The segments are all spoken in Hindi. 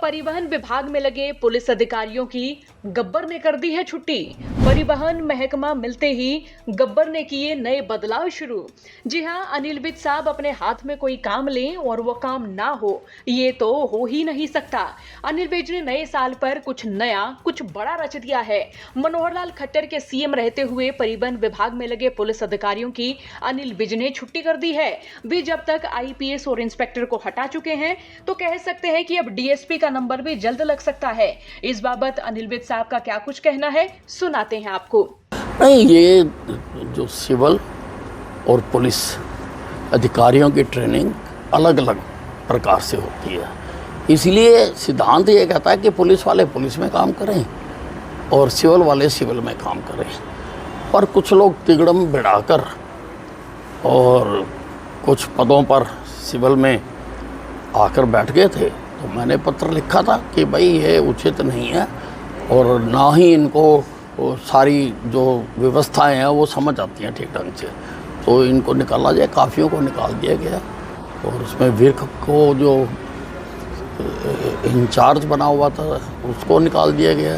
परिवहन विभाग में लगे पुलिस अधिकारियों की गब्बर ने कर दी है छुट्टी। परिवहन महकमा मिलते ही गब्बर ने किए नए बदलाव शुरू। जी हां, अनिल विज साहब अपने हाथ में कोई काम लें और वो काम ना हो, ये तो हो ही नहीं सकता। अनिल विज ने नए साल पर कुछ नया, कुछ बड़ा रच दिया है। मनोहर लाल खट्टर के सीएम रहते हुए परिवहन विभाग में लगे पुलिस अधिकारियों की अनिल विज ने छुट्टी कर दी है। वे जब तक आईपीएस और इंस्पेक्टर को हटा चुके हैं तो कह सकते हैं कि अब डीएसपी का नंबर भी जल्द लग सकता है। इस बाबत अनिल विज साहब का क्या कुछ कहना है, सुनाते हैं आपको। नहीं, ये जो सिविल और पुलिस अधिकारियों की ट्रेनिंग अलग अलग प्रकार से होती है, इसलिए सिद्धांत ये कहता है कि पुलिस वाले पुलिस में काम करें और सिविल वाले सिविल में काम करें। पर कुछ लोग तिगड़म बिड़ाकर और कुछ पदों पर सिविल में आकर बैठ गए थे, तो मैंने पत्र लिखा था कि भाई ये उचित नहीं है और ना ही इनको सारी जो व्यवस्थाएं हैं वो समझ आती हैं ठीक ढंग से, तो इनको निकाला जाए। काफ़ियों को निकाल दिया गया और उसमें विर्क को जो इंचार्ज बना हुआ था उसको निकाल दिया गया,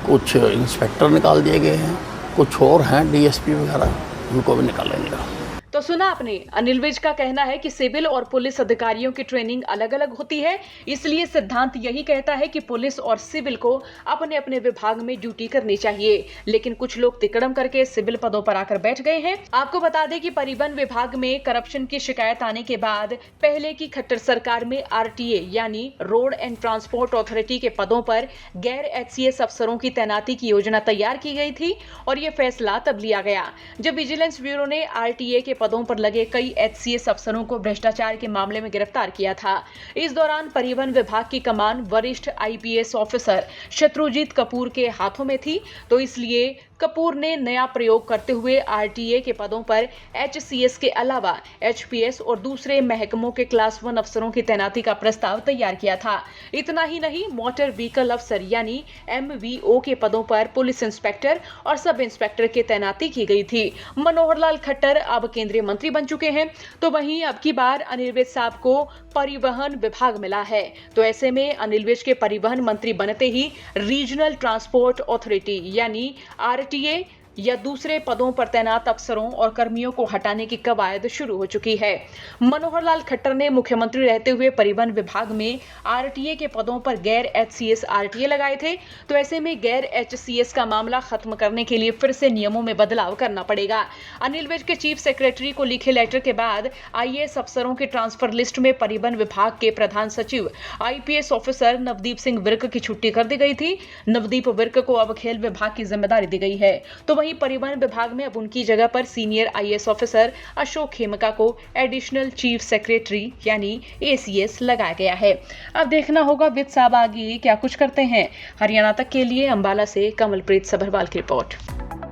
कुछ इंस्पेक्टर निकाल दिए गए हैं, कुछ और हैं डीएसपी वगैरह, उनको भी निकालेंगे। तो सुना आपने, अनिल विज का कहना है कि सिविल और पुलिस अधिकारियों की ट्रेनिंग अलग अलग होती है, इसलिए सिद्धांत यही कहता है कि पुलिस और सिविल को अपने अपने विभाग में ड्यूटी करनी चाहिए। लेकिन कुछ लोग तिकड़म करके सिविल पदों पर आकर बैठ गए हैं। आपको बता दें कि परिवहन विभाग में करप्शन की शिकायत आने के बाद पहले की खट्टर सरकार में आरटीए यानी रोड एंड ट्रांसपोर्ट अथॉरिटी के पदों पर गैर एचसीएस अफसरों की तैनाती की योजना तैयार की गई थी और यह फैसला तब लिया गया जब विजिलेंस ब्यूरो ने आरटीए के पदों पर लगे कई एचसीएस अफसरों को भ्रष्टाचार के मामले में गिरफ्तार किया था। इस दौरान परिवहन विभाग की कमान वरिष्ठ आईपीएस ऑफिसर शत्रुजीत कपूर के हाथों में थी, तो इसलिए कपूर ने नया प्रयोग करते हुए आरटीए के पदों पर एचसीएस के अलावा एचपीएस और दूसरे महकमों के क्लास 1 अफसरों की तैनाती का प्रस्ताव तैयार किया था। इतना ही नहीं, मोटर व्हीकल अफसर यानी एमवीओ के पदों पर पुलिस इंस्पेक्टर और सब इंस्पेक्टर की तैनाती की गई थी। मनोहर लाल खट्टर अब केंद्रीय मंत्री बन चुके हैं, तो वहीं अब की बार अनिल विज साहब को परिवहन विभाग मिला है। तो ऐसे में अनिल विज के परिवहन मंत्री बनते ही रीजनल ट्रांसपोर्ट अथॉरिटी यानी आरटीए या दूसरे पदों पर तैनात अफसरों और कर्मियों को हटाने की कवायद शुरू हो चुकी है। मनोहर लाल खट्टर ने मुख्यमंत्री रहते हुए परिवहन विभाग में आरटीए के पदों पर गैर एचसीएस आरटीए लगाए थे, तो ऐसे में गैर एचसीएस का मामला खत्म करने के लिए फिर से नियमों में बदलाव करना पड़ेगा। अनिल विज के चीफ सेक्रेटरी को लिखे लेटर के बाद आईएएस अफसरों की ट्रांसफर लिस्ट में परिवहन विभाग के प्रधान सचिव आईपीएस ऑफिसर नवदीप सिंह विर्क की छुट्टी कर दी गई थी। नवदीप विर्क को अब खेल विभाग की जिम्मेदारी दी गई है, तो वहीं परिवहन विभाग में अब उनकी जगह पर senior IAS officer Ashok Khemka को एडिशनल चीफ सेक्रेटरी यानी एसीएस लगाया गया है। अब देखना होगा विज साहब आगे क्या कुछ करते हैं। हरियाणा तक के लिए अंबाला से कमलप्रीत सभरवाल की रिपोर्ट।